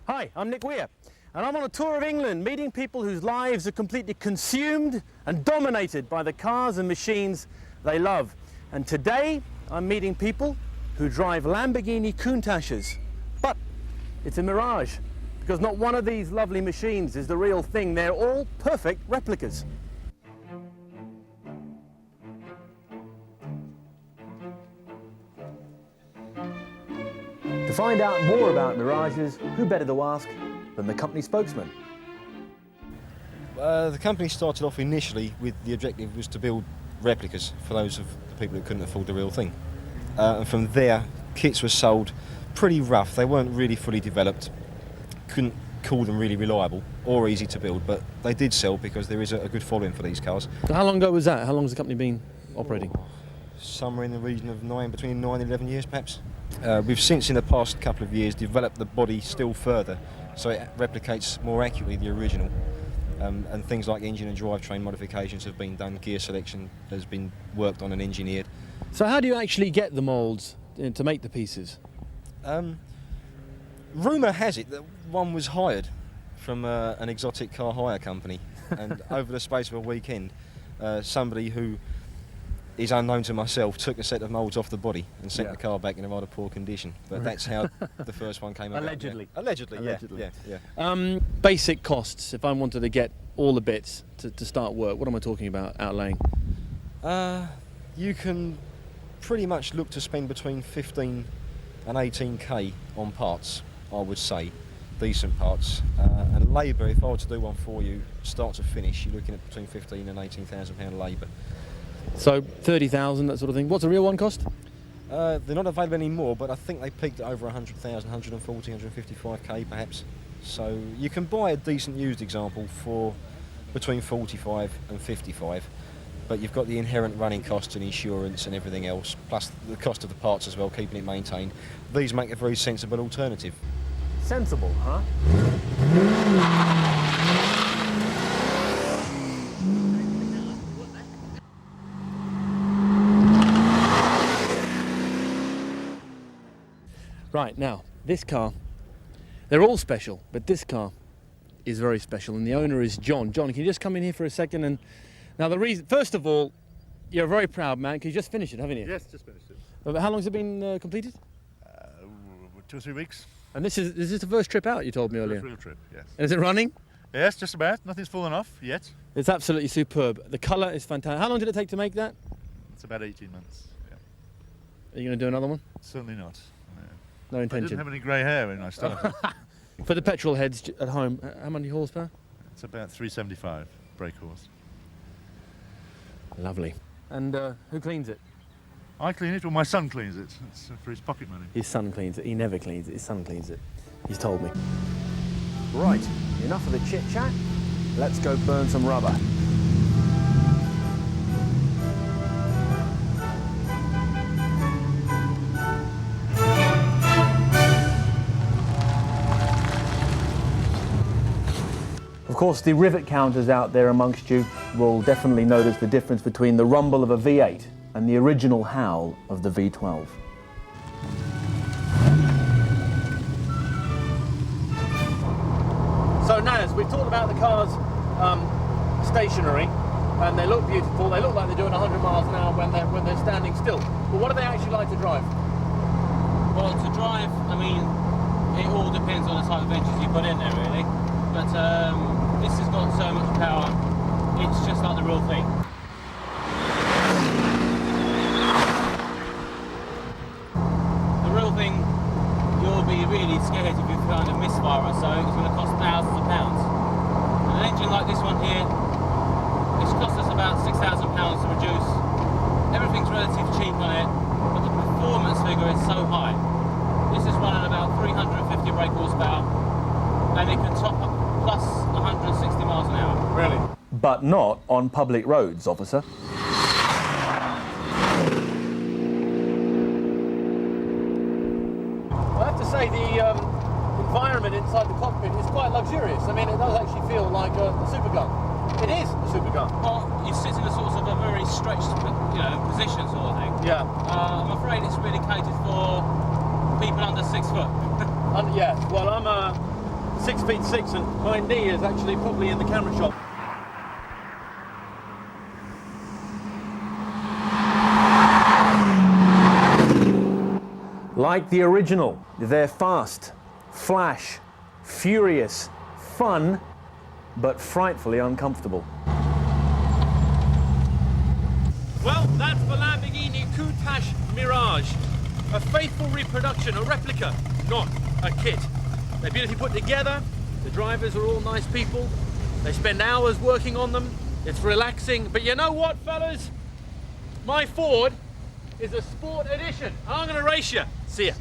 Hi, I'm Nick Weir, and I'm on a tour of England meeting people whose lives are completely consumed and dominated by the cars and machines they love. And today I'm meeting people who drive Lamborghini Countaches, but it's a Mirage, because not one of these lovely machines is the real thing. They're all perfect replicas. To find out more about Mirages, who better to ask than the company spokesman? The company started off initially with the objective was to build replicas for those of the people who couldn't afford the real thing. And from there, kits were sold pretty rough. They weren't really fully developed. Couldn't call them really reliable or easy to build, but they did sell because there is a good following for these cars. How long ago was that? How long has the company been operating? Somewhere in the region of between 9 and 11 years perhaps. We've since in the past couple of years developed the body still further so it replicates more accurately the original, and things like engine and drivetrain modifications have been done, gear selection has been worked on and engineered. So how do you actually get the moulds to make the pieces? Rumour has it that one was hired from an exotic car hire company, and over the space of a weekend somebody who is unknown to myself took a set of moulds off the body and sent the car back in a rather poor condition. But that's how the first one came about. Allegedly. Yeah. Allegedly. Yeah. Basic costs, if I wanted to get all the bits to start work, what am I talking about outlaying? You can pretty much look to spend between 15 and 18k on parts, I would say, decent parts. And labour, if I were to do one for you, start to finish, you're looking at between 15 and 18,000 pound labour. So 30,000, that sort of thing. What's the real one cost? They're not available anymore, but I think they peaked at over 100,000, 140, 155k perhaps. So you can buy a decent used example for between 45 and 55, but you've got the inherent running costs and insurance and everything else, plus the cost of the parts as well, keeping it maintained. These make a very sensible alternative. Sensible, huh? Right, now, this car, they're all special, but this car is very special, and the owner is John. John, can you just come in here for a second? And now the reason, first of all, you're a very proud man, because you just finished it, haven't you? Yes, just finished it. But how long has it been completed? 2 or 3 weeks. And this is the first trip out, you told me earlier? First real trip, yes. And is it running? Yes, just about. Nothing's fallen off yet. It's absolutely superb. The colour is fantastic. How long did it take to make that? It's about 18 months, yeah. Are you going to do another one? Certainly not. No I intention. didn't have any grey hair when I started. For the petrol heads at home, how many horsepower? It's about 375 brake horse. Lovely. And who cleans it? I clean it, or my son cleans it. It's for his pocket money. His son cleans it. He never cleans it. His son cleans it. He's told me. Right, enough of the chit-chat. Let's go burn some rubber. Of course, the rivet counters out there amongst you will definitely notice the difference between the rumble of a V8 and the original howl of the V12. So Naz, we've talked about the cars stationary, and they look beautiful. They look like they're doing 100 miles an hour when they're standing still. But what do they actually like to drive? Well, to drive, I mean, it all depends on the type of engines you put in there, really. But this has got so much power, it's just like the real thing. The real thing, you'll be really scared if you kind of misfire or so. It's going to cost thousands of pounds. An engine like this one here, it's cost us about £6,000 to produce. Everything's relatively cheap on it, but the performance figure is so high. This is running about 350 brake horsepower, and it can top up plus 160 miles an hour. Really? But not on public roads, officer. I have to say the environment inside the cockpit is quite luxurious. I mean, it does actually feel like a supercar. It is a supercar. Well, you sit in a sort of a very stretched, position sort of thing. Yeah. I'm afraid it's really catered for people under 6 foot. Yeah. Well, I'm 6'6", and my knee is actually probably in the camera shot. Like the original, they're fast, flash, furious, fun, but frightfully uncomfortable. Well, that's the Lamborghini Countach Mirage. A faithful reproduction, a replica, not a kit. They're beautifully put together. The drivers are all nice people. They spend hours working on them. It's relaxing. But you know what, fellas? My Ford is a sport edition. I'm going to race you. See ya.